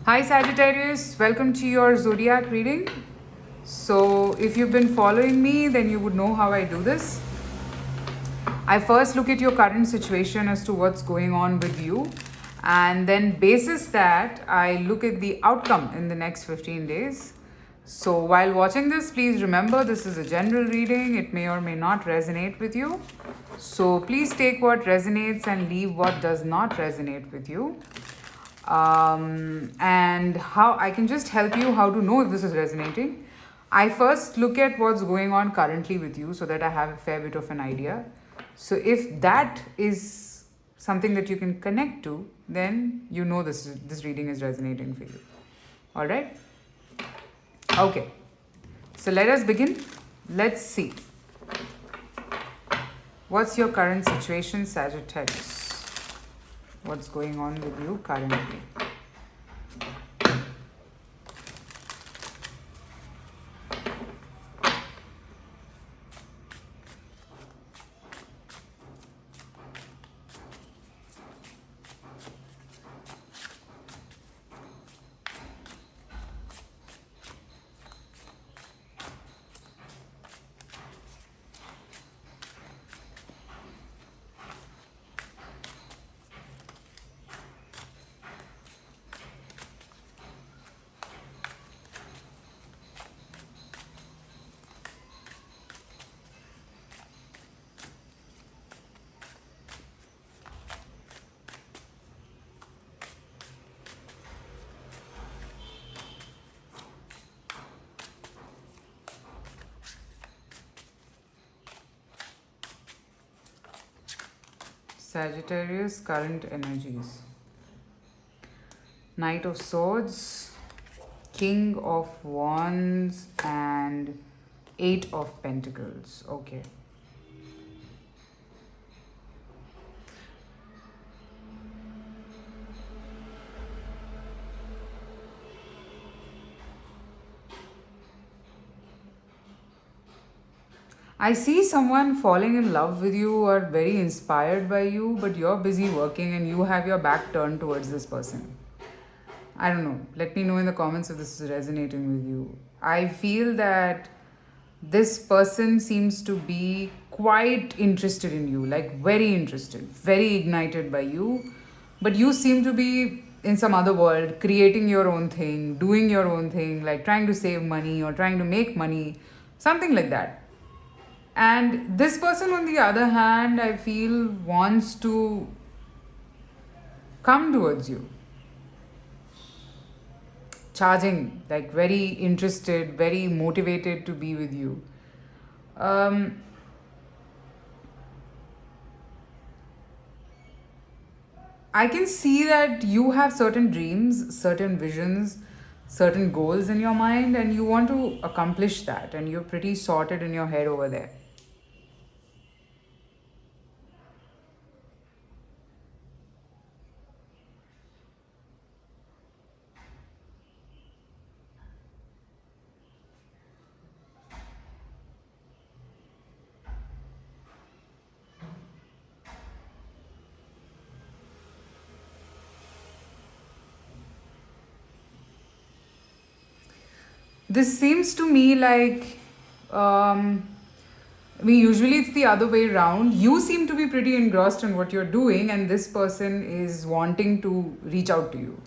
Hi Sagittarius, welcome to your zodiac reading. So, if you've been following me, then you would know how I do this. I first look at your current situation as to what's going on with you, and then, basis that, I look at the outcome in the next 15 days. So, while watching this, please remember this is a general reading, it may or may not resonate with you. So, please take what resonates and leave what does not resonate with you. And how I can just help you how to know if this is resonating. I first look at what's going on currently with you so that I have a fair bit of an idea. So if that is something that you can connect to, then you know this reading is resonating for you. All right? Okay. So let us begin. Let's see. What's your current situation, Sagittarius? What's going on with you currently? Sagittarius current energies. Knight of Swords, King of Wands, and Eight of Pentacles. Okay. I see someone falling in love with you or very inspired by you, but you're busy working and you have your back turned towards this person. I don't know. Let me know in the comments if this is resonating with you. I feel that this person seems to be quite interested in you, like very interested, very ignited by you. But you seem to be in some other world, creating your own thing, doing your own thing, like trying to save money or trying to make money, something like that. And this person, on the other hand, I feel wants to come towards you, charging, like very interested, very motivated to be with you. Um, I can see that you have certain dreams, certain visions, certain goals in your mind, and you want to accomplish that, and you're pretty sorted in your head over there. This seems to me like, um, usually it's the other way around. You seem to be pretty engrossed in what you're doing, and this person is wanting to reach out to you.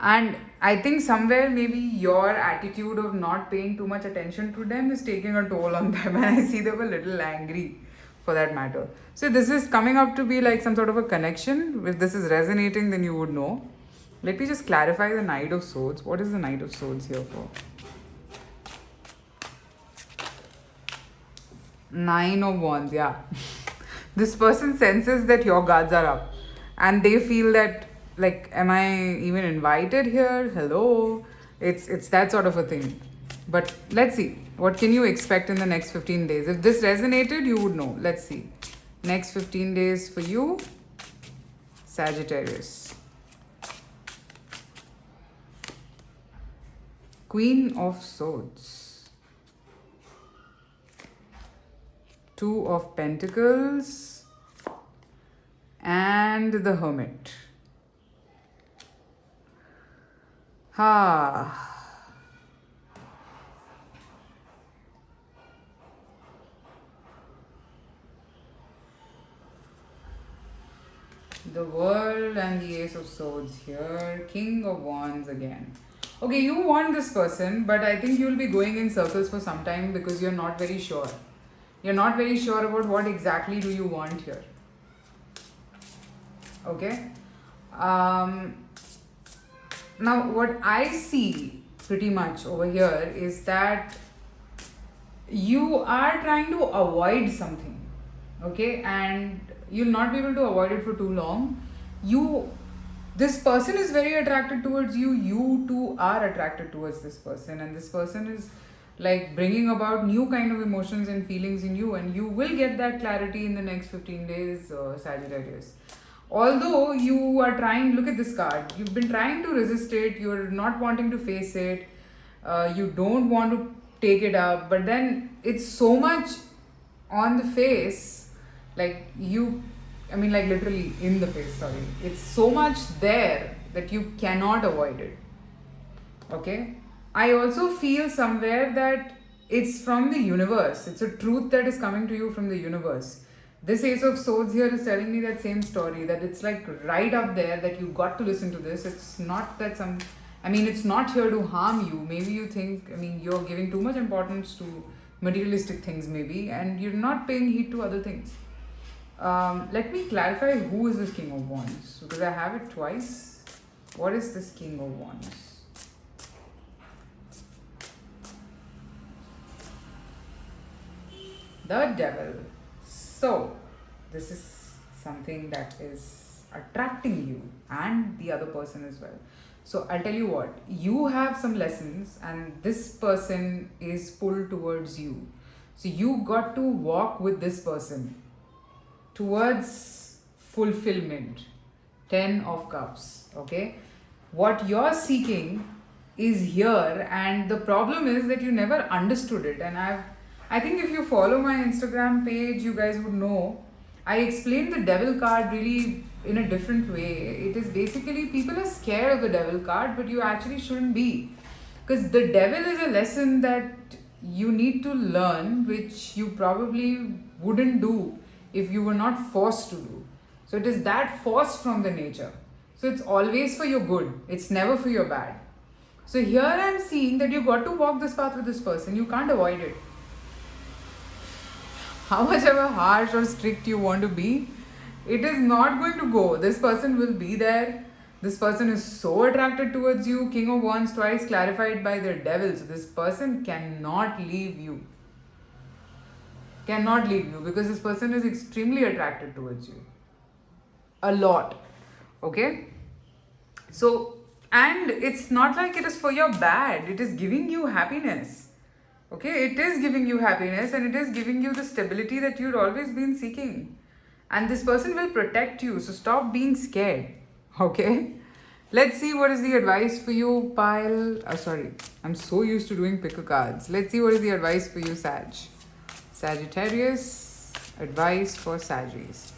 And I think somewhere maybe your attitude of not paying too much attention to them is taking a toll on them, and I see them a little angry for that matter. So, this is coming up to be like some sort of a connection. If this is resonating, then you would know. Let me just clarify the Knight of Swords. What is the Knight of Swords here for? Nine of Wands, yeah. This person senses that your guards are up and they feel that, like, am I even invited here? Hello. It's that sort of a thing. But let's see. What can you expect in the next 15 days? If this resonated, you would know. Let's see. Next 15 days for you, Sagittarius. Queen of Swords. Two of Pentacles and the Hermit. Ah. The World and the Ace of Swords here. King of Wands again. Okay, you want this person, but I think you'll be going in circles for some time because you're not very sure. You're not very sure about what exactly do you want here. Okay? Um, Now, what I see pretty much over here is that you are trying to avoid something, okay, and you'll not be able to avoid it for too long. You, this person is very attracted towards you. You too are attracted towards this person, and this person is like bringing about new kind of emotions and feelings in you, and you will get that clarity in the next 15 days, Sagittarius. Although you are trying, look at this card, you've been trying to resist it, you're not wanting to face it, you don't want to take it up, but then it's so much on the face, like you, I mean, like literally in the face, sorry. It's so much there that you cannot avoid it. Okay? I also feel somewhere that it's from the universe. It's a truth that is coming to you from the universe. This Ace of Swords here is telling me that same story, that it's like right up there that you got to listen to this. It's not that some, I mean, it's not here to harm you. Maybe you think, I mean, you're giving too much importance to materialistic things, maybe, and you're not paying heed to other things. Let me clarify who is this King of Wands, because I have it twice. What is this King of Wands? The Devil. So, this is something that is attracting you and the other person as well. So, I'll tell you what, you have some lessons, and this person is pulled towards you. So, you got to walk with this person towards fulfillment. 10 of Cups. Okay, what you're seeking is here, and the problem is that you never understood it. And I think if you follow my Instagram page, you guys would know I explained the Devil card really in a different way. It is basically, people are scared of the Devil card, but you actually shouldn't be, because the Devil is a lesson that you need to learn, which you probably wouldn't do if you were not forced to do. So it is that force from the nature. So it's always for your good. It's never for your bad. So here I'm seeing that you got to walk this path with this person. You can't avoid it. How much ever harsh or strict you want to be, it is not going to go. This person will be there. This person is so attracted towards you. King of Wands twice clarified by the Devil. So this person cannot leave you. Cannot leave you, because this person is extremely attracted towards you. A lot. Okay? So, and it's not like it is for your bad. It is giving you happiness. Okay, it is giving you happiness, and it is giving you the stability that you'd always been seeking. And this person will protect you, so stop being scared. Okay, let's see what is the advice for you, pile. Sorry, I'm so used to doing pick a cards. Let's see what is the advice for you, Sagittarius. Advice for Saggies.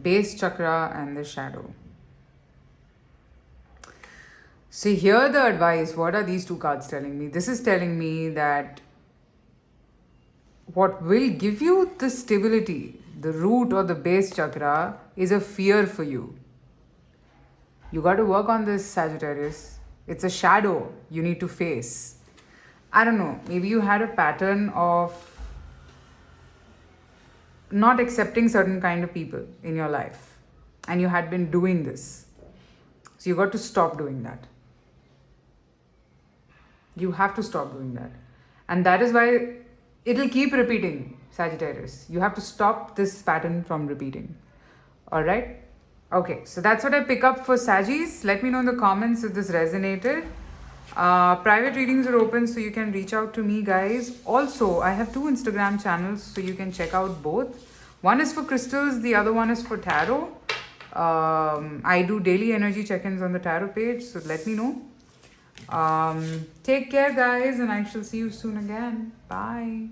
Base chakra and the shadow. See, here the advice, what are these two cards telling me? This is telling me that what will give you the stability, the root or the base chakra, is a fear for you. You got to work on this, Sagittarius. It's a shadow you need to face. I don't know, maybe you had a pattern of not accepting certain kind of people in your life, and you had been doing this. So you got to stop doing that. You have to stop doing that. And that is why it'll keep repeating, Sagittarius. You have to stop this pattern from repeating. Alright? Okay, so that's what I pick up for Saggies. Let me know in the comments if this resonated. Private readings are open, so you can reach out to me, guys. Also, I have 2 Instagram channels, so you can check out both. One is for crystals, the other one is for tarot. I do daily energy check-ins on the tarot page, so let me know. Take care, guys, and I shall see you soon again. Bye.